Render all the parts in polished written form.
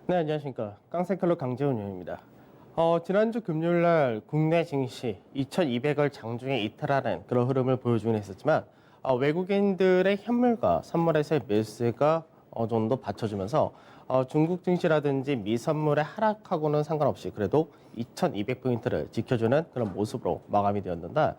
네, 안녕하십니까. 깡센클럽 강재훈 의원입니다. 지난주 금요일날 국내 증시 2200을 장중에 이탈하는 그런 흐름을 보여주긴 했었지만 외국인들의 현물과 선물에서의 매수세가 어느 정도 받쳐주면서 중국 증시라든지 미 선물의 하락하고는 상관없이 그래도 2200포인트를 지켜주는 그런 모습으로 마감이 되었는데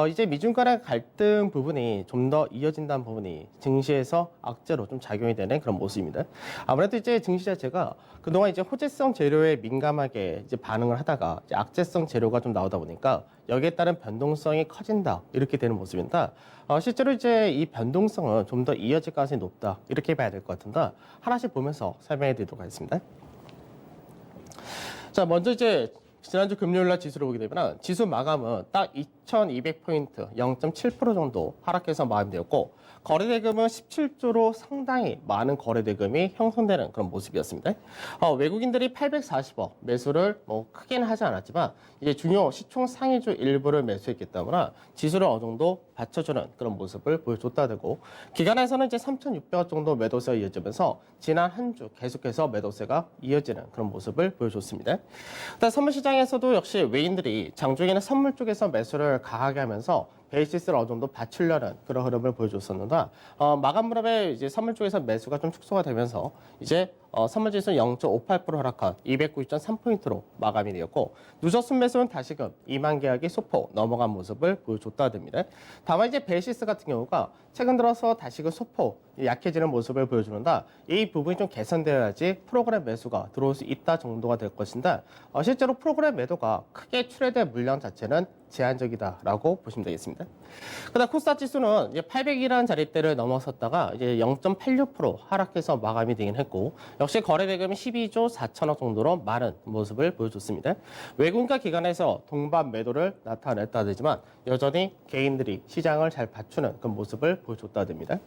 이제 미중 간의 갈등 부분이 좀 더 이어진다는 부분이 증시에서 악재로 좀 작용이 되는 그런 모습입니다. 아무래도 이제 증시 자체가 그동안 이제 호재성 재료에 민감하게 이제 반응을 하다가 이제 악재성 재료가 좀 나오다 보니까 여기에 따른 변동성이 커진다 이렇게 되는 모습입니다. 실제로 이제 이 변동성은 좀 더 이어질 가능성이 높다 이렇게 봐야 될 것 같은데 하나씩 보면서 설명해 드리도록 하겠습니다. 자, 먼저 이제 지난주 금요일 날 지수를 보게 되면 지수 마감은 딱 2200포인트 0.7% 정도 하락해서 마감되었고 거래대금은 17조로 상당히 많은 거래대금이 형성되는 그런 모습이었습니다. 외국인들이 840억 매수를 뭐 크게는 하지 않았지만 이제 중요 시총 상위주 일부를 매수했기 때문에 지수를 어느 정도 받쳐주는 그런 모습을 보여줬다 되고 기간에서는 이제 3,600억 정도 매도세가 이어지면서 지난 한 주 계속해서 매도세가 이어지는 그런 모습을 보여줬습니다. 일단 선물 시장에서도 역시 외인들이 장중에는 선물 쪽에서 매수를 강하게 하면서 베이시스를 어느 정도 받치려는 그런 흐름을 보여줬었는데 마감 무렵에 이제 선물 쪽에서 매수가 좀 축소가 되면서 이제 선물 지수 0.58% 하락한 290.3포인트로 마감이 되었고 누적 순매수는 다시금 2만 계약이 소폭 넘어간 모습을 보여줬다 됩니다. 다만 이제 베이시스 같은 경우가 최근 들어서 다시금 소폭 약해지는 모습을 보여주는데 이 부분이 좀 개선되어야지 프로그램 매수가 들어올 수 있다 정도가 될 것인데 실제로 프로그램 매도가 크게 출회된 물량 자체는 제한적이다라고 보시면 되겠습니다. 그다음 코스닥 지수는 이제 800이라는 자리대를 넘어섰다가 이제 0.86% 하락해서 마감이 되긴 했고 역시 거래대금이 12조 4천억 정도로 많은 모습을 보여줬습니다. 외국인과 기관에서 동반 매도를 나타냈다 되지만 여전히 개인들이 시장을 잘 받추는 그런 모습을 보여줬다 됩니다.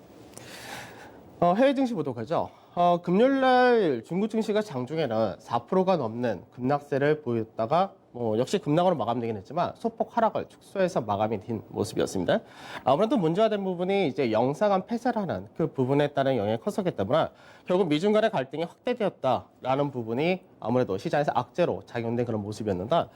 해외 증시 보도록 하죠. 금요일날 중국 증시가 장중에는 4%가 넘는 급락세를 보였다가 역시 급락으로 마감되긴 했지만 소폭 하락을 축소해서 마감이 된 모습이었습니다. 아무래도 문제가 된 부분이 이제 영사간 폐쇄를 하는 그 부분에 따른 영향이 컸었기 때문에 결국 미중 간의 갈등이 확대되었다라는 부분이 아무래도 시장에서 악재로 작용된 그런 모습이었는데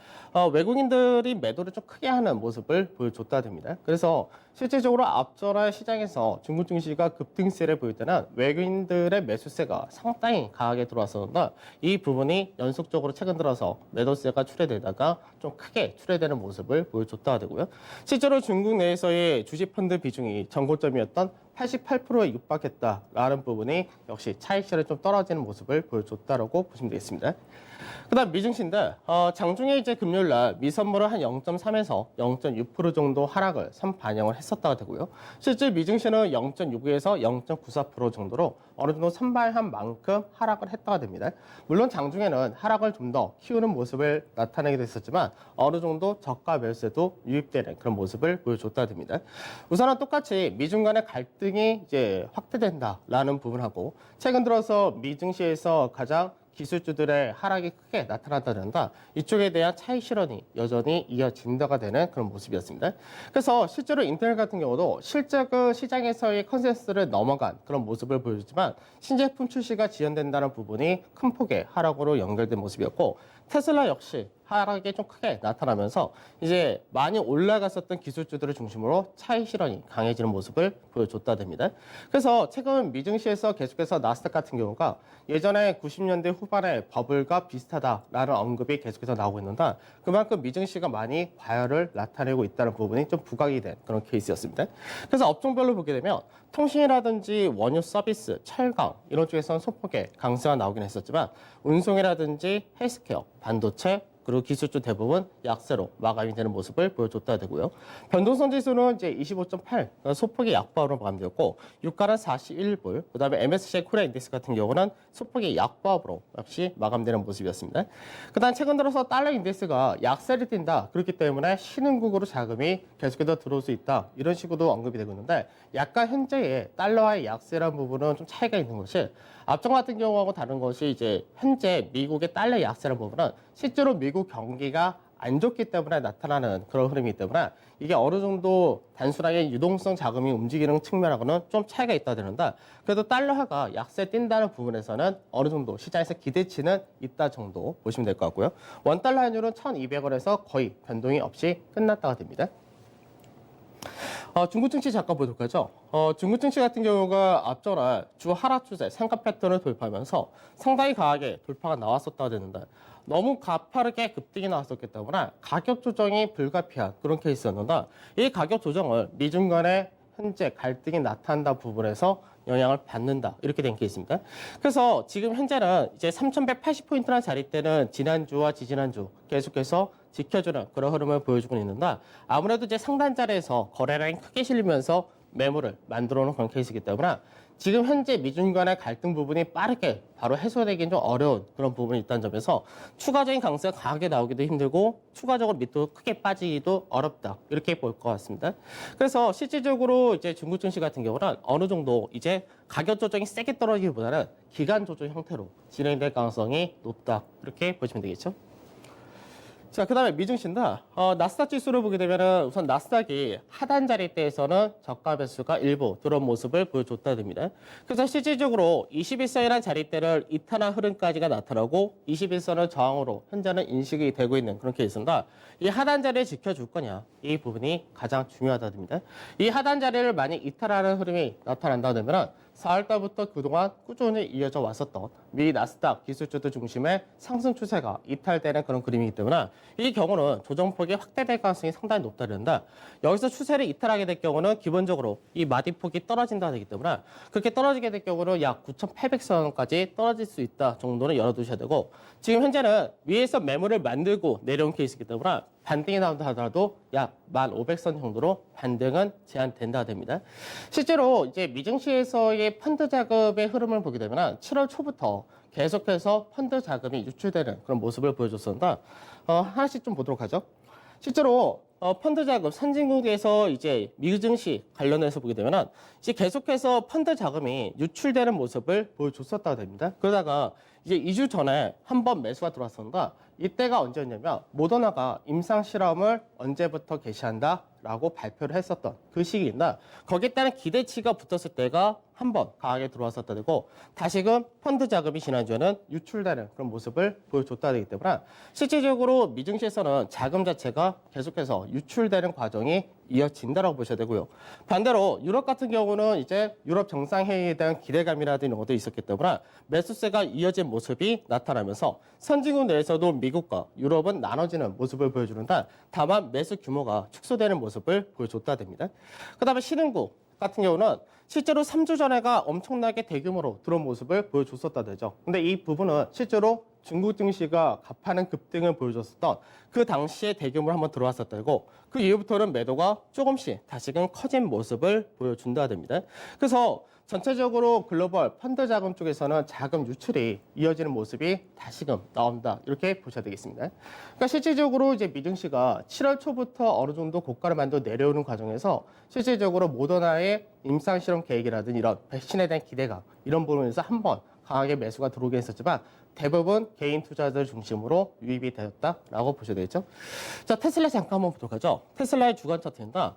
외국인들이 매도를 좀 크게 하는 모습을 보여줬다 됩니다. 그래서 실질적으로 앞전에 시장에서 중국 증시가 급등세를 보일 때는 외국인들의 매수세가 상당히 강하게 들어왔었는데 이 부분이 연속적으로 최근 들어서 매도세가 출회되다가 좀 크게 출회되는 모습을 보여줬다 되고요. 실제로 중국 내에서의 주식펀드 비중이 전고점이었던 88%에 육박했다라는 부분이 역시 차익실에 좀 떨어지는 모습을 보여줬다라고 보시면 되겠습니다. 그다음 미증시인데 장중에 이제 금요일 날 미선물은 한 0.3에서 0.6% 정도 하락을 선반영을 했었다가 되고요. 실제 미증시는 0.69에서 0.94% 정도로 어느 정도 선발한 만큼 하락을 했다가 됩니다. 물론 장중에는 하락을 좀 더 키우는 모습을 나타내게 됐었지만 어느 정도 저가 매수세도 유입되는 그런 모습을 보여줬다 됩니다. 우선은 똑같이 미중 간의 갈등이 이제 확대된다라는 부분하고 최근 들어서 미증시에서 가장 기술주들의 하락이 크게 나타났다는가 이쪽에 대한 차익 실현이 여전히 이어진다가 되는 그런 모습이었습니다. 그래서 실제로 인텔 같은 경우도 실적은 시장에서의 컨센서스를 넘어간 그런 모습을 보여주지만 신제품 출시가 지연된다는 부분이 큰 폭의 하락으로 연결된 모습이었고 테슬라 역시 하락이 좀 크게 나타나면서 이제 많이 올라갔었던 기술주들을 중심으로 차익 실현이 강해지는 모습을 보여줬다 됩니다. 그래서 최근 미증시에서 계속해서 나스닥 같은 경우가 예전에 90년대 후반에 버블과 비슷하다라는 언급이 계속해서 나오고 있는데 그만큼 미증시가 많이 과열을 나타내고 있다는 부분이 좀 부각이 된 그런 케이스였습니다. 그래서 업종별로 보게 되면 통신이라든지 원유 서비스, 철강 이런 쪽에서는 소폭의 강세가 나오긴 했었지만 운송이라든지 헬스케어, 반도체 그리고 기술주 대부분 약세로 마감이 되는 모습을 보여줬다 되고요. 변동성 지수는 이제 25.8 소폭의 약보합으로 마감되었고 유가는 41불, 그다음에 MSCI 코리아 인덱스 같은 경우는 소폭의 약보합으로 역시 마감되는 모습이었습니다. 그다음 최근 들어서 달러 인덱스가 약세를 띈다. 그렇기 때문에 신흥국으로 자금이 계속해서 들어올 수 있다. 이런 식으로 언급이 되고 있는데 약간 현재의 달러와의 약세라는 부분은 좀 차이가 있는 것이 앞전 같은 경우하고 다른 것이 이제 현재 미국의 달러 약세라는 부분은 실제로 미국 경기가 안 좋기 때문에 나타나는 그런 흐름이기 때문에 이게 어느 정도 단순하게 유동성 자금이 움직이는 측면하고는 좀 차이가 있다 되는데 그래도 달러화가 약세 뛴다는 부분에서는 어느 정도 시장에서 기대치는 있다 정도 보시면 될 것 같고요. 원달러 환율은 1,200원에서 거의 변동이 없이 끝났다가 됩니다. 중국 증시 잠깐 보도록 하죠. 중국 증시 같은 경우가 앞전에 주 하락 추세 상가 패턴을 돌파하면서 상당히 강하게 돌파가 나왔었다고 되는데 너무 가파르게 급등이 나왔었기 때문에 가격 조정이 불가피한 그런 케이스였는데 이 가격 조정을 미중 간의 현재 갈등이 나타난다 부분에서 영향을 받는다 이렇게 된 케이스입니다. 그래서 지금 현재는 이제 3,180포인트라는 자리대는 지난주와 지지난주 계속해서 지켜주는 그런 흐름을 보여주고 있는데 아무래도 이제 상단 자리에서 거래량이 크게 실리면서 매물을 만들어 놓은 그런 케이스이기 때문에 지금 현재 미중 간의 갈등 부분이 빠르게 바로 해소되기는 좀 어려운 그런 부분이 있다는 점에서 추가적인 강세가 강하게 나오기도 힘들고 추가적으로 밑으로 크게 빠지기도 어렵다 이렇게 볼 것 같습니다. 그래서 실질적으로 이제 중국 증시 같은 경우는 어느 정도 이제 가격 조정이 세게 떨어지기보다는 기간 조정 형태로 진행될 가능성이 높다 이렇게 보시면 되겠죠. 자, 그 다음에 미증시인데, 나스닥 지수를 보게 되면은 우선 나스닥이 하단 자리대에서는 저가 매수가 일부 들어온 모습을 보여줬다 됩니다. 그래서 실질적으로 21선이라는 자리대를 이탈한 흐름까지가 나타나고 21선을 저항으로 현재는 인식이 되고 있는 그런 케이스인데 이 하단 자리를 지켜줄 거냐 이 부분이 가장 중요하다 됩니다. 이 하단 자리를 만약 이탈하는 흐름이 나타난다 되면은 4월달부터 그동안 꾸준히 이어져 왔었던 미 나스닥 기술주들 중심의 상승 추세가 이탈되는 그런 그림이기 때문에 이 경우는 조정폭이 확대될 가능성이 상당히 높다는데 여기서 추세를 이탈하게 될 경우는 기본적으로 이 마디폭이 떨어진다 되기 때문에 그렇게 떨어지게 될 경우는 약 9,800선까지 떨어질 수 있다 정도는 열어두셔야 되고 지금 현재는 위에서 매물을 만들고 내려온 케이스이기 때문에 반등이 나온다 하더라도 약 1,500선 정도로 반등은 제한된다 됩니다. 실제로 이제 미증시에서의 펀드 자금의 흐름을 보게 되면 7월 초부터 계속해서 펀드 자금이 유출되는 그런 모습을 보여줬었는데 하나씩 좀 보도록 하죠. 실제로 펀드 자금 선진국에서 이제 미증시 관련해서 보게 되면 이제 계속해서 펀드 자금이 유출되는 모습을 보여줬었다고 됩니다. 그러다가 이제 2주 전에 한 번 매수가 들어왔었는데 이때가 언제였냐면 모더나가 임상 실험을 언제부터 개시한다라고 발표를 했었던 그 시기인데 거기에 따른 기대치가 붙었을 때가 한 번 강하게 들어왔었다 되고 다시금 펀드 자금이 지난주에는 유출되는 그런 모습을 보여줬다 되기 때문에 실질적으로 미증시에서는 자금 자체가 계속해서 유출되는 과정이 이어진다라고 보셔야 되고요. 반대로 유럽 같은 경우는 이제 유럽 정상회의에 대한 기대감이라든지 이런 것도 있었기 때문에 매수세가 이어진 모습이 나타나면서 선진국 내에서도 미국과 유럽은 나눠지는 모습을 보여주는데 다만 매수 규모가 축소되는 모습을 보여줬다 됩니다. 그 다음에 신흥국 같은 경우는 실제로 3주 전에가 엄청나게 대규모로 들어온 모습을 보여줬었다 되죠. 근데 이 부분은 실제로 중국 증시가 가파른 급등을 보여줬었던 그 당시에 대규모로 한번 들어왔었다 되고 그 이후부터는 매도가 조금씩 다시금 커진 모습을 보여준다 됩니다. 그래서 전체적으로 글로벌 펀드 자금 쪽에서는 자금 유출이 이어지는 모습이 다시금 나온다 이렇게 보셔야 되겠습니다. 그러니까 실질적으로 이제 미증시가 7월 초부터 어느 정도 고가를 만들어 내려오는 과정에서 실질적으로 모더나의 임상 실험 계획이라든지 이런 백신에 대한 기대감 이런 부분에서 한번 강하게 매수가 들어오긴 했었지만 대부분 개인 투자자들 중심으로 유입이 되었다라고 보셔야 되겠죠. 자, 테슬라 잠깐 한번 보도록 하죠. 테슬라의 주간 차트입니다.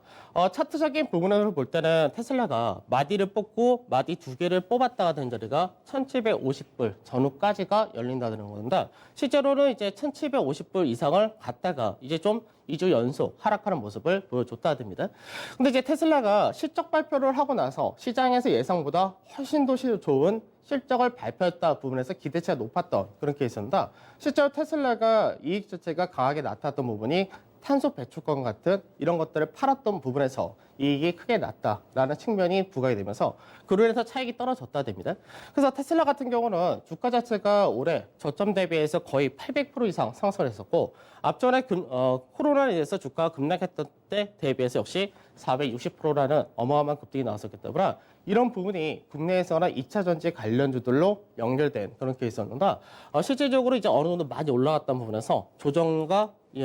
차트적인 부분으로 볼 때는 테슬라가 마디를 뽑고 마디 2개를 뽑았다가 된 자리가 1,750불 전후까지가 열린다는 건데 실제로는 이제 1,750불 이상을 갔다가 이제 좀 2주 연속 하락하는 모습을 보여줬다 됩니다. 근데 이제 테슬라가 실적 발표를 하고 나서 시장에서 예상보다 훨씬 더 좋은 실적을 발표했다 부분에서 기대치가 높았던 그런 케이스입니다. 실제로 테슬라가 이익 자체가 강하게 나타났던 부분이 탄소 배출권 같은 이런 것들을 팔았던 부분에서 이익이 크게 났다라는 측면이 부각이 되면서 그로 인해서 차익이 떨어졌다 됩니다. 그래서 테슬라 같은 경우는 주가 자체가 올해 저점 대비해서 거의 800% 이상 상승을 했었고 앞전에 코로나에 의해서 주가가 급락했던 때 대비해서 역시 460%라는 어마어마한 급등이 나왔었기 때문에 이런 부분이 국내에서나 2차 전지 관련주들로 연결된 그런 케이스였는데 실질적으로 이제 어느 정도 많이 올라갔던 부분에서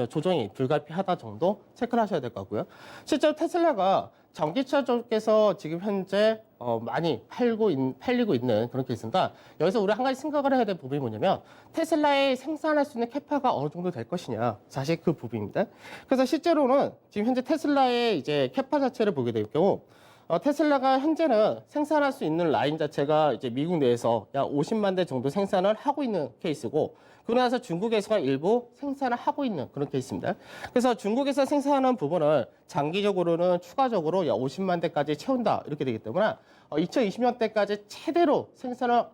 조정이 불가피하다 정도 체크를 하셔야 될 것 같고요. 실제로 테슬라가 전기차 쪽에서 지금 현재 많이 팔리고 있는 그런 케이스입니다. 여기서 우리 한 가지 생각을 해야 될 부분이 뭐냐면 테슬라의 생산할 수 있는 캐파가 어느 정도 될 것이냐. 사실 그 부분입니다. 그래서 실제로는 지금 현재 테슬라의 이제 캐파 자체를 보게 될 경우 테슬라가 현재는 생산할 수 있는 라인 자체가 이제 미국 내에서 약 50만 대 정도 생산을 하고 있는 케이스고, 그러고 나서 중국에서 일부 생산을 하고 있는 그런 케이스입니다. 그래서 중국에서 생산하는 부분을 장기적으로는 추가적으로 약 50만 대까지 채운다 이렇게 되기 때문에 2020년대까지 최대로 생산을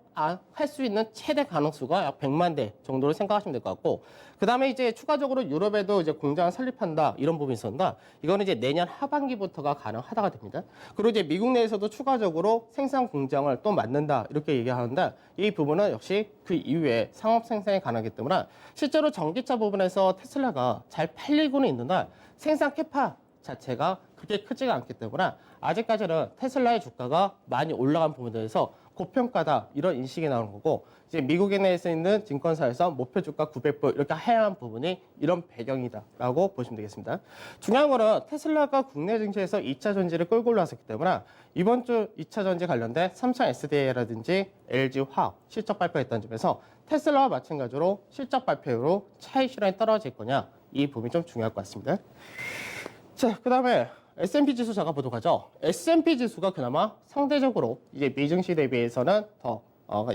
할 수 있는 최대 가능수가 약 100만 대 정도로 생각하시면 될 것 같고, 그 다음에 이제 추가적으로 유럽에도 이제 공장을 설립한다 이런 부분이 있었나, 이거는 이제 내년 하반기부터가 가능하다가 됩니다. 그리고 이제 미국 내에서도 추가적으로 생산 공장을 또 만든다 이렇게 얘기하는데, 이 부분은 역시 그 이후에 상업 생산이 가능하기 때문에 실제로 전기차 부분에서 테슬라가 잘 팔리고는 있는데 생산 캐파 자체가 그렇게 크지가 않기 때문에 아직까지는 테슬라의 주가가 많이 올라간 부분에 대해서 고평가다 이런 인식이 나오는 거고, 이제 미국에 내에서 있는 증권사에서 목표 주가 900불 이렇게 하향한 부분이 이런 배경이다라고 보시면 되겠습니다. 중요한 거는 테슬라가 국내 증시에서 2차 전지를 끌고 올라왔기 때문에 이번 주 2차 전지 관련된 삼성 SDI라든지 LG화학 실적 발표했다는 점에서 테슬라와 마찬가지로 실적 발표로 차익 실현이 떨어질 거냐, 이 부분이 좀 중요할 것 같습니다. 자, 그 다음에 S&P 지수 잠깐 보도록 하죠. S&P 지수가 그나마 상대적으로 이제 미증시 대비해서는 더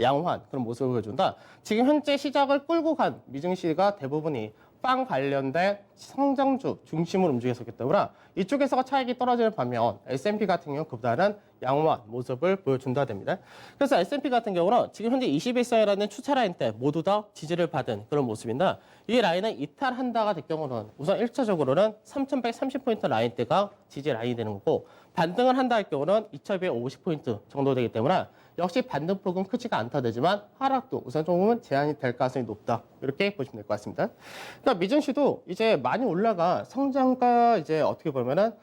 양호한 그런 모습을 보여준다. 지금 현재 시작을 끌고 간 미증시가 대부분이 빵 관련된 성장주 중심으로 움직였었기 때문에 이쪽에서가 차익이 떨어지는 반면 S&P 같은 경우 그보다는 양호한 모습을 보여준다 됩니다. 그래서 S&P 같은 경우는 지금 현재 21선이라는 추차 라인 때 모두 다 지지를 받은 그런 모습인데, 이 라인을 이탈한다가 될 경우는 우선 1차적으로는 3130포인트 라인대가 지지 라인이 되는 거고, 반등을 한다 할 경우는 2250포인트 정도 되기 때문에 역시 반등폭은 크지가 않다 되지만 하락도 우선 조금은 제한이 될 가능성이 높다, 이렇게 보시면 될 것 같습니다. 그러니까 미증시도 이제 많이 올라가 성장과 이제 어떻게 보면은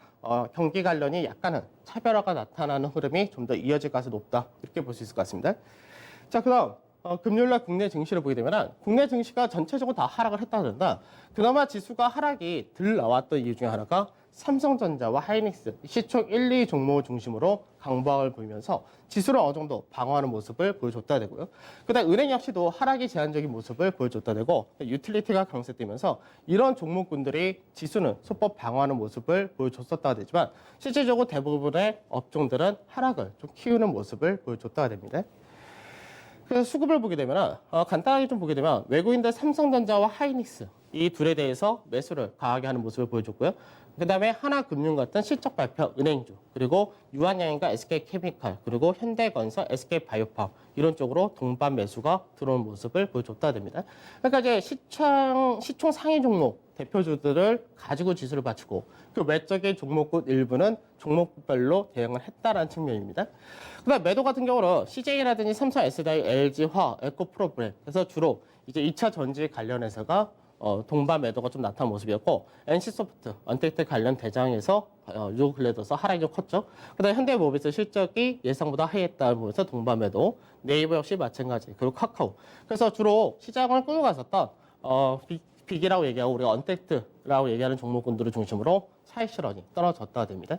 경기 관련이 약간은 차별화가 나타나는 흐름이 좀 더 이어질 가능성이 높다, 이렇게 볼 수 있을 것 같습니다. 자, 그다음 금요일날 국내 증시를 보게 되면 국내 증시가 전체적으로 다 하락을 했다 된다. 그나마 지수가 하락이 덜 나왔던 이유 중에 하나가 삼성전자와 하이닉스 시총 1, 2 종목을 중심으로 강보합을 보이면서 지수를 어느 정도 방어하는 모습을 보여줬다 되고요. 그다음 은행 역시도 하락이 제한적인 모습을 보여줬다 되고, 유틸리티가 강세되면서 이런 종목군들이 지수는 소폭 방어하는 모습을 보여줬었다 되지만 실질적으로 대부분의 업종들은 하락을 좀 키우는 모습을 보여줬다 됩니다. 그래서 수급을 보게 되면 간단하게 좀 보게 되면 외국인들 삼성전자와 하이닉스 이 둘에 대해서 매수를 강하게 하는 모습을 보여줬고요. 그 다음에 하나금융 같은 실적 발표 은행주, 그리고 유한양행과 SK케미칼, 그리고 현대건설, SK바이오팜 이런 쪽으로 동반 매수가 들어오는 모습을 보여줬다 됩니다. 그러니까 이제 시총 상위 종목 대표주들을 가지고 지수를 맞추고 그 외적인 종목군 일부는 종목별로 대응을 했다라는 측면입니다. 그다음 매도 같은 경우는 CJ라든지 삼성 SDI, LG화, 에코프로그램 그래서 주로 이제 2차 전지 관련해서가 동반 매도가 좀 나타난 모습이었고, NC소프트, 언택트 관련 대장에서 요 근래 들어서 하락이 좀 컸죠. 그다음에 현대모비스 실적이 예상보다 하이했다 보면서 동반 매도, 네이버 역시 마찬가지, 그리고 카카오. 그래서 주로 시장을 끌고 갔었던 빅이라고 얘기하고 우리가 언택트라고 얘기하는 종목군들을 중심으로 차익 실현이 떨어졌다 됩니다.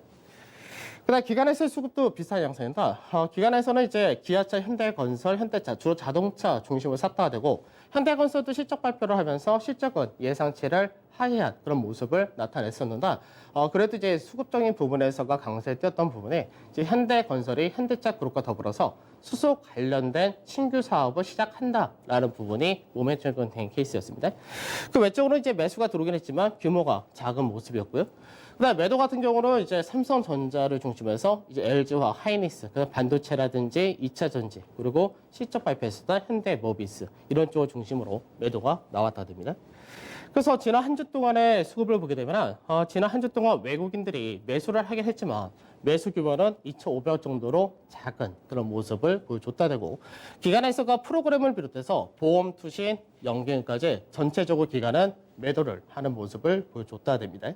그다음 기관에서의 수급도 비슷한 양상입니다. 기관에서는 이제 기아차, 현대건설, 현대차 주로 자동차 중심으로 샀다가 되고, 현대건설도 실적 발표를 하면서 실적은 예상치를 하회한 그런 모습을 나타냈었는데, 그래도 이제 수급적인 부분에서가 강세에 뛰었던 부분에 이제 현대건설이 현대차 그룹과 더불어서 수소 관련된 신규 사업을 시작한다라는 부분이 모멘텀이 된 케이스였습니다. 그 외적으로 이제 매수가 들어오긴 했지만 규모가 작은 모습이었고요. 그다음 매도 같은 경우는 이제 삼성전자를 중심해서 이제 LG화, 하이닉스, 그다음 반도체라든지 2차 전지, 그리고 실적 발표했었던 현대모비스 이런 쪽을 중심으로 매도가 나왔다 됩니다. 그래서 지난 한 주 동안의 수급을 보게 되면 지난 한 주 동안 외국인들이 매수를 하긴 했지만 매수 규모는 2,500억 정도로 작은 그런 모습을 보여줬다 되고, 기관에서가 프로그램을 비롯해서 보험, 투신, 연금까지 전체적으로 기관은 매도를 하는 모습을 보여줬다 됩니다.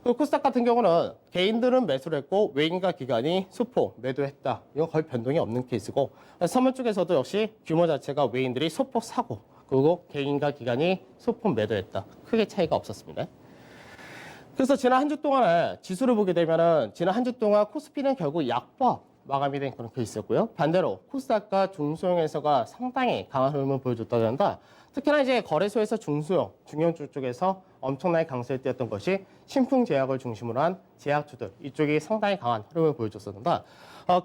그 코스닥 같은 경우는 개인들은 매수를 했고 외인과 기관이 소폭 매도했다. 이건 거의 변동이 없는 케이스고, 선물 쪽에서도 역시 규모 자체가 외인들이 소폭 사고 그리고 개인과 기관이 소폭 매도했다. 크게 차이가 없었습니다. 그래서 지난 한 주 동안에 지수를 보게 되면은 지난 한 주 동안 코스피는 결국 약보 마감이 된 그런 케이스였고요. 반대로 코스닥과 중소형에서가 상당히 강한 흐름을 보여줬다고 한다. 특히나 이제 거래소에서 중소형, 중형주 쪽에서 엄청나게 강세를 띄었던 것이 신풍제약을 중심으로 한 제약주들 이쪽이 상당히 강한 흐름을 보여줬었는데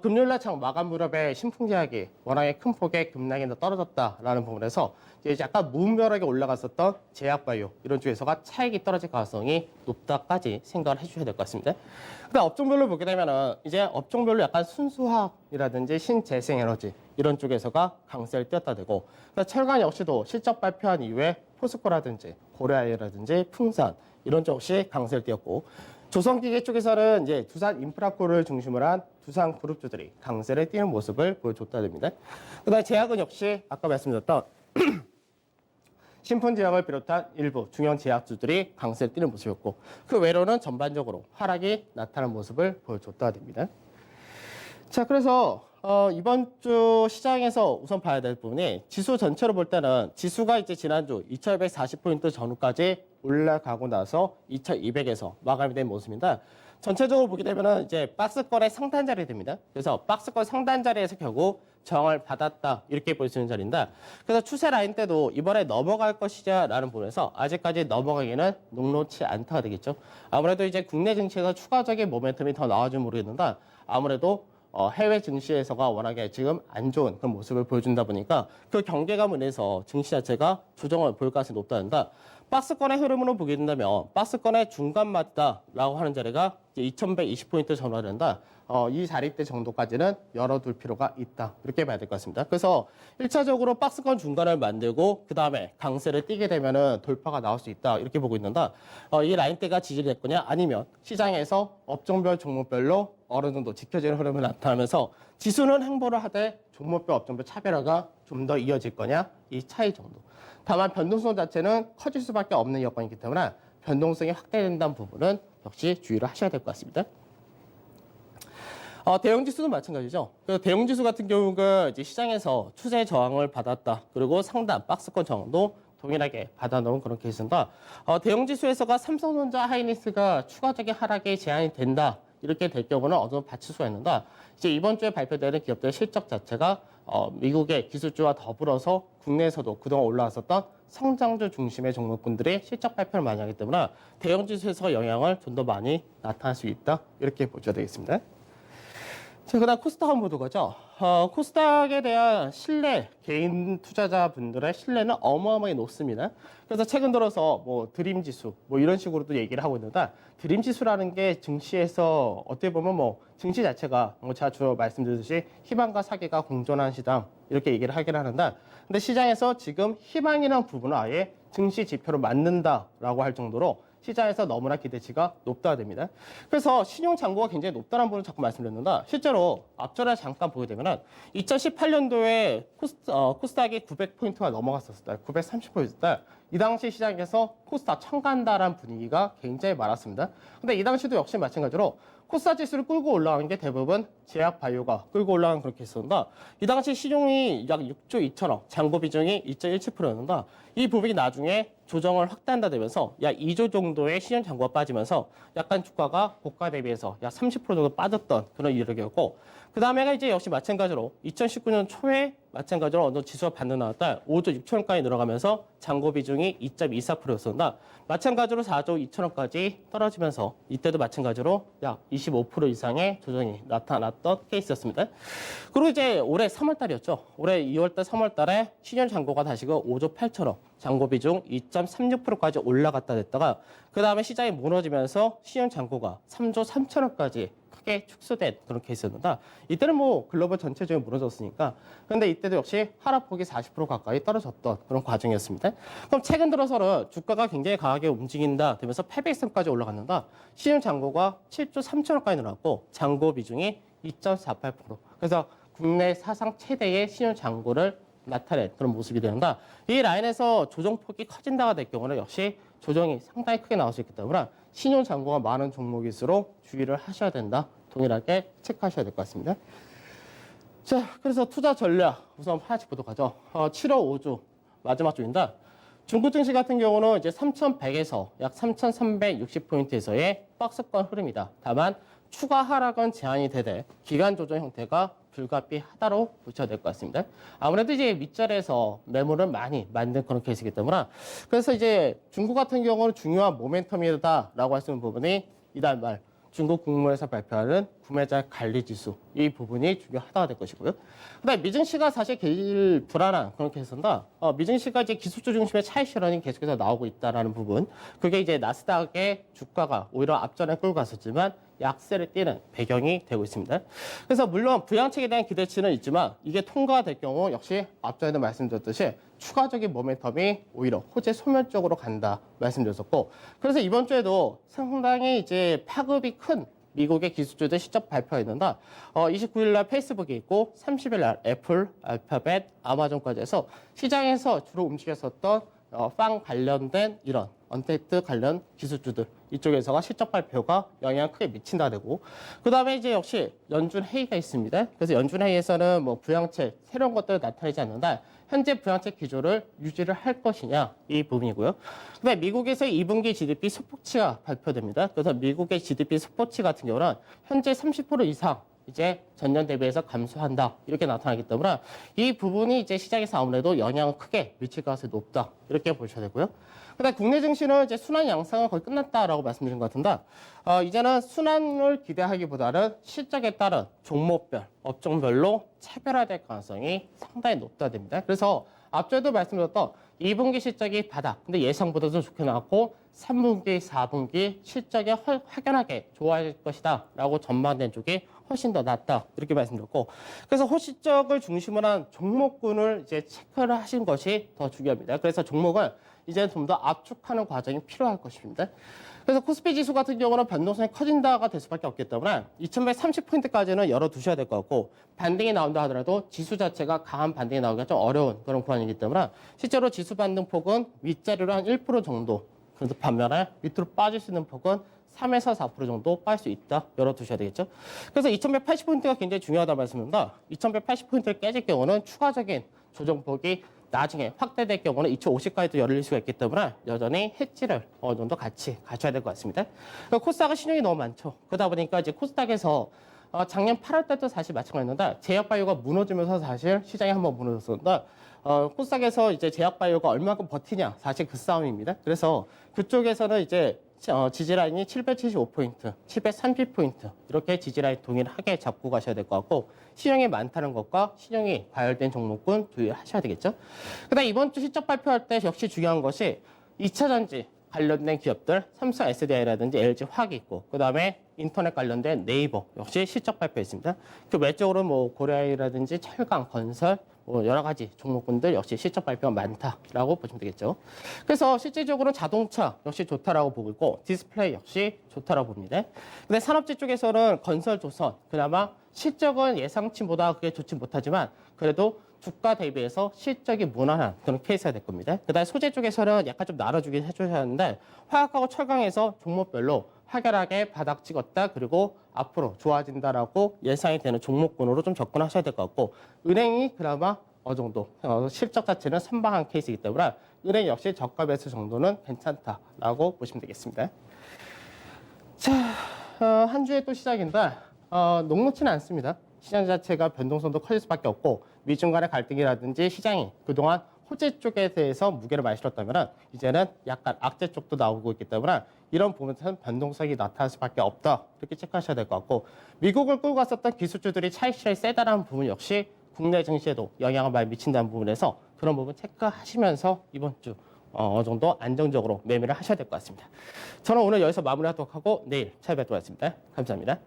금요일날 장 마감 무렵에 신풍제약이 워낙에 큰 폭의 급락이 떨어졌다라는 부분에서 이제 약간 무분별하게 올라갔었던 제약바이오 이런 쪽에서가 차익이 떨어질 가능성이 높다까지 생각을 해주셔야 될 것 같습니다. 근데 업종별로 보게 되면은 이제 업종별로 약간 순수화학이라든지 신재생에너지 이런 쪽에서가 강세를 띄었다 되고 철강 역시도 실적 발표한 이후에 포스코라든지 고려아이라든지 풍산 이런 쪽 역시 강세를 띄었고 조선기계 쪽에서는 이제 두산 인프라코를 중심으로 한 두산 그룹주들이 강세를 띄는 모습을 보여줬다 됩니다. 그다음에 제약은 역시 아까 말씀드렸던 신풍제약을 비롯한 일부 중형 제약주들이 강세를 띄는 모습이었고 그 외로는 전반적으로 하락이 나타나는 모습을 보여줬다 됩니다. 자, 그래서 이번 주 시장에서 우선 봐야 될 부분이 지수 전체로 볼 때는 지수가 이제 지난주 2240포인트 전후까지 올라가고 나서 2200에서 마감이 된 모습입니다. 전체적으로 보게 되면은 이제 박스권의 상단 자리 됩니다. 그래서 박스권 상단 자리에서 결국 저항을 받았다 이렇게 볼 수 있는 자리인데 그래서 추세 라인 때도 이번에 넘어갈 것이냐라는 부분에서 아직까지 넘어가기는 녹록치 않다가 되겠죠. 아무래도 이제 국내 증시에서 추가적인 모멘텀이 더 나와줄지 모르겠는데 아무래도 해외 증시에서가 워낙에 지금 안 좋은 그런 모습을 보여준다 보니까 그 경계감 인해서 증시 자체가 조정을 볼 가능성이 높다는데 박스권의 흐름으로 보게 된다면 박스권의 중간마다라고 하는 자리가 이제 2120포인트 전후가 된다. 이 자리대 정도까지는 열어둘 필요가 있다. 이렇게 봐야 될 것 같습니다. 그래서 1차적으로 박스권 중간을 만들고 그 다음에 강세를 띄게 되면은 돌파가 나올 수 있다. 이렇게 보고 있는데 이 라인대가 지지를 했거냐 아니면 시장에서 업종별 종목별로 어느 정도 지켜지는 흐름을 나타나면서 지수는 행보를 하되 종목별 업종별 차별화가 좀 더 이어질 거냐 이 차이 정도. 다만 변동성 자체는 커질 수밖에 없는 여건이기 때문에 변동성이 확대된다는 부분은 역시 주의를 하셔야 될 것 같습니다. 대형지수도 마찬가지죠. 대형지수 같은 경우가 이제 시장에서 추세 저항을 받았다. 그리고 상단 박스권 저항도 동일하게 받아놓은 그런 케이스인데 대형지수에서가 삼성전자, 하이닉스가 추가적인 하락이 제한이 된다. 이렇게 될 경우는 어느 정도 받칠 수가 있는데 이제 이번 주에 발표되는 기업들의 실적 자체가 미국의 기술주와 더불어서 국내에서도 그동안 올라왔었던 성장주 중심의 종목군들이 실적 발표를 많이 하기 때문에 대형지수에서 영향을 좀 더 많이 나타날 수 있다. 이렇게 보셔야 되겠습니다. 자, 그다음 코스닥 한번 보도록 하죠. 코스닥에 대한 신뢰, 개인 투자자분들의 신뢰는 어마어마하게 높습니다. 그래서 최근 들어서 뭐 드림지수 뭐 이런 식으로도 얘기를 하고 있는데 드림지수라는 게 증시에서 어떻게 보면 뭐 증시 자체가 뭐 제가 주로 말씀드렸듯이 희망과 사기가 공존한 시장 이렇게 얘기를 하긴 하는데 근데 시장에서 지금 희망이라는 부분은 아예 증시 지표로 맞는다라고 할 정도로 시장에서 너무나 기대치가 높다가 됩니다. 그래서 신용 잔고가 굉장히 높다는 부분을 자꾸 말씀드렸는데 실제로 앞전에 잠깐 보게 되면은 2018년도에 코스닥이 900포인트가 넘어갔었을 때, 930포인트 때 이 당시 시장에서 코스닥 청간다라는 분위기가 굉장히 많았습니다. 근데 이 당시도 역시 마찬가지로 코스닥 지수를 끌고 올라가는 게 대부분 제약 바이오가 끌고 올라가는 그렇게 있었는데 이 당시 시중이 약 6조 2천억, 잔고 비중이 2.17%였는데 이 부분이 나중에 조정을 확대한다 되면서 약 2조 정도의 시중 잔고가 빠지면서 약간 주가가 고가 대비해서 약 30% 정도 빠졌던 그런 이력이었고 그 다음에가 이제 역시 마찬가지로 2019년 초에 마찬가지로 어느 지수가 반등나왔다 5조 6천원까지 늘어가면서 잔고 비중이 2.24%였었나 마찬가지로 4조 2천원까지 떨어지면서 이때도 마찬가지로 약 25% 이상의 조정이 나타났던 케이스였습니다. 그리고 이제 올해 3월달이었죠. 올해 2월달, 3월달에 신용 잔고가 다시금 5조 8천원, 잔고 비중 2.36%까지 올라갔다 됐다가 그 다음에 시장이 무너지면서 신용 잔고가 3조 3천원까지 크게 축소된 그런 케이스였는데 이때는 뭐 글로벌 전체적으로 무너졌으니까 근데 이때도 역시 하락폭이 40% 가까이 떨어졌던 그런 과정이었습니다. 그럼 최근 들어서는 주가가 굉장히 강하게 움직인다 되면서 800선까지 올라갔는데 시중 잔고가 7조 3천원까지 늘어났고 잔고 비중이 2.48%. 그래서 국내 사상 최대의 신용 잔고를 나타낸 그런 모습이 되는가. 이 라인에서 조정폭이 커진다가 될 경우는 역시 조정이 상당히 크게 나올 수 있기 때문에 신용 잔고가 많은 종목일수록 주의를 하셔야 된다. 동일하게 체크하셔야 될 것 같습니다. 자, 그래서 투자 전략 우선 하나씩 보도록 하죠. 7월 5주 마지막 주인데 중국 증시 같은 경우는 이제 3,100에서 약 3,360포인트에서의 박스권 흐름이다. 다만 추가 하락은 제한이 되되 기간 조정 형태가 불가피하다로 보셔야 될 것 같습니다. 아무래도 이제 밑자리에서 매물을 많이 만든 그런 케이스이기 때문에 그래서 이제 중국 같은 경우는 중요한 모멘텀이다라고 할 수 있는 부분이 이달 말 중국 국무회에서 발표하는 구매자 관리 지수 이 부분이 중요하다가 될 것이고요. 그다음에 미증시가 사실 제일 불안한 그런 케이스인데 미증시가 이제 기술주 중심의 차익 실현이 계속해서 나오고 있다라는 부분. 그게 이제 나스닥의 주가가 오히려 앞전에 끌고 갔었지만 약세를 띠는 배경이 되고 있습니다. 그래서 물론 부양책에 대한 기대치는 있지만 이게 통과가 될 경우 역시 앞전에도 말씀드렸듯이 추가적인 모멘텀이 오히려 호재 소멸 쪽으로 간다 말씀드렸었고 그래서 이번 주에도 상당히 이제 파급이 큰 미국의 기술주들 실적 발표했는데 29일 날 페이스북이 있고 30일 날 애플, 알파벳, 아마존까지 해서 시장에서 주로 움직였었던 빵 관련된 이런 언택트 관련 기술주들 이쪽에서가 실적 발표가 영향을 크게 미친다 되고 그다음에 이제 역시 연준 회의가 있습니다. 그래서 연준 회의에서는 뭐 부양책 새로운 것들을 나타내지 않는다. 현재 부양책 기조를 유지를 할 것이냐 이 부분이고요. 그다음에 미국에서의 2분기 GDP 소폭치가 발표됩니다. 그래서 미국의 GDP 소폭치 같은 경우는 현재 30% 이상 이제 전년 대비해서 감소한다 이렇게 나타나기 때문에 이 부분이 이제 시장에서 아무래도 영향을 크게 미칠 가능성이 높다 이렇게 보셔야 되고요. 그다음 국내 증시는 이제 순환 양상은 거의 끝났다라고 말씀드린 것 같은데 이제는 순환을 기대하기보다는 실적에 따른 종목별, 업종별로 차별화될 가능성이 상당히 높다 됩니다. 그래서 앞전에도 말씀드렸던 2분기 실적이 바닥, 근데 예상보다도 좋게 나왔고 3분기, 4분기 실적이 확연하게 좋아질 것이다 라고 전망된 쪽이 훨씬 더 낫다 이렇게 말씀드렸고 그래서 호실적을 중심으로 한 종목군을 이제 체크를 하신 것이 더 중요합니다. 그래서 종목을 이제 좀 더 압축하는 과정이 필요할 것입니다. 그래서 코스피 지수 같은 경우는 변동성이 커진다가 될 수밖에 없기 때문에 2130포인트까지는 열어두셔야 될 것 같고 반등이 나온다 하더라도 지수 자체가 강한 반등이 나오기가 좀 어려운 그런 구간이기 때문에 실제로 지수 반등 폭은 윗자리로 한 1% 정도 그래서 반면에 밑으로 빠질 수 있는 폭은 3에서 4% 정도 빠질 수 있다. 열어두셔야 되겠죠. 그래서 2180포인트가 굉장히 중요하다 말씀입니다. 2180포인트를 깨질 경우는 추가적인 조정폭이 나중에 확대될 경우는 2050까지도 열릴 수가 있기 때문에 여전히 해지를 어느 정도 같이 가셔야 될 것 같습니다. 코스닥은 신용이 너무 많죠. 그러다 보니까 이제 코스닥에서 작년 8월 때도 사실 마찬가지였는데 제약바이오가 무너지면서 사실 시장이 한번 무너졌었는데 코스닥에서 이제 제약바이오가 얼마큼 버티냐 사실 그 싸움입니다. 그래서 그쪽에서는 이제 지지라인이 775포인트, 730포인트 이렇게 지지라인 동일하게 잡고 가셔야 될 것 같고 신용이 많다는 것과 신용이 과열된 종목군 주의하셔야 되겠죠. 그다음 이번 주 실적 발표할 때 역시 중요한 것이 2차 전지 관련된 기업들 삼성 SDI라든지 LG 화학이 있고 그다음에 인터넷 관련된 네이버 역시 실적 발표했습니다. 그 외적으로 뭐 고려아이라든지 철강, 건설 뭐 여러 가지 종목군들 역시 실적 발표가 많다라고 보시면 되겠죠. 그래서 실질적으로 자동차 역시 좋다라고 보고 있고 디스플레이 역시 좋다라고 봅니다. 근데 산업재 쪽에서는 건설, 조선 그나마 실적은 예상치보다 그게 좋지 못하지만 그래도 주가 대비해서 실적이 무난한 그런 케이스가 될 겁니다. 그다음에 소재 쪽에서는 약간 좀 나눠주긴 해줘야 하는데 화학하고 철강에서 종목별로 확연하게 바닥 찍었다 그리고 앞으로 좋아진다라고 예상이 되는 종목군으로 좀 접근하셔야 될 것 같고 은행이 그나마 어느 정도 실적 자체는 선방한 케이스이기 때문에 은행 역시 저가 배수 정도는 괜찮다라고 보시면 되겠습니다. 자, 한 주의 또 시작인데 녹록지는 않습니다. 시장 자체가 변동성도 커질 수밖에 없고 미중 간의 갈등이라든지 시장이 그동안 호재 쪽에 대해서 무게를 많이 실었다면 이제는 약간 악재 쪽도 나오고 있기 때문에 이런 부분에서는 변동성이 나타날 수밖에 없다. 이렇게 체크하셔야 될 것 같고 미국을 끌고 갔었던 기술주들이 차익 실현이 세다라는 부분 역시 국내 증시에도 영향을 많이 미친다는 부분에서 그런 부분 체크하시면서 이번 주 어느 정도 안정적으로 매매를 하셔야 될 것 같습니다. 저는 오늘 여기서 마무리하도록 하고 내일 찾아뵙도록 하겠습니다. 감사합니다.